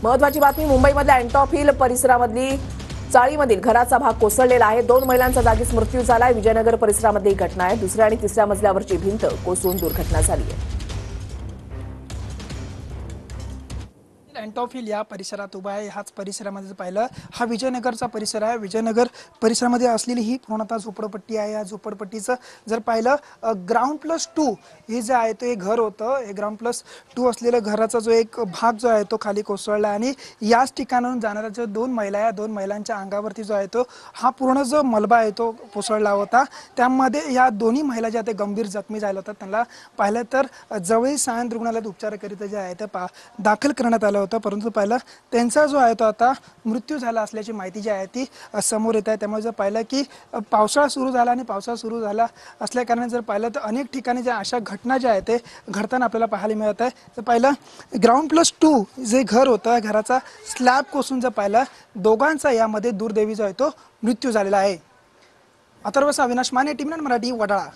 महत्त्वाची बातमी मुंबईमधल्या अँटॉप हिल परिसरामधली चाळीमधील घराचा भाग कोसळलेला आहे। 2 महिलांचा जागीच मृत्यू झालाय। विजयनगर परिसरामध्ये ही घटना आहे। दुसऱ्या आणि तिसऱ्या मजल्यावरची भिंत कोसळून दुर्घटना झाली आहे। अँटॉप हिल या परिसरात उभा आहे। ह्याच परिसरामध्ये पाहिलं हा विजयनगरचा परिसर आहे। विजयनगर परिसरामध्ये असलेली ही पूर्णतः झोपडपट्टी आहे। या झोपडपट्टीचं जर पाहिलं ग्राउंड+2 हे जे आहे ते घर होतं। हे ग्राउंड+2 असलेल्या घराचा जो एक भाग जो आहे तो खाली कोसळला आणि याच ठिकाणाहून जाणाऱ्या जो 2 महिला या 2 महिलांच्या अंगावरती जो आहे तो हा पूर्ण जो मलबा आहे तो कोसळला होता। त्यामध्ये या दोन्ही महिला ज्या ते गंभीर जखमी झाल्या होत्या त्यांना पाहिलं तर जवळील सायंत रुग्णालयात उपचाराकरिता जे आहे ते दाखल करण्यात आलं होतं। परंतु पाहिलं त्यांचा जो आहे तो आता मृत्यू झाला असल्याची माहिती जी आहे ती समोर येत आहे। त्यामुळे जर पाहिलं की पावसाळा सुरू झाला आणि पावसाळा सुरू झाला असल्या कारणाने जर पाहिलं तर अनेक ठिकाणी ज्या अशा घटना ज्या आहेत ते घडताना आपल्याला पाहायला मिळत आहे। तर पाहिलं ग्राउंड+2 जे घर होतं घराचा स्लॅब कोसळून जर पाहिलं दोघांचा यामध्ये दुर्दैवी जो आहे तो मृत्यू झालेला आहे। अथर्व अविनाश माने, टीव्ही 9 मराठी, वडाळा।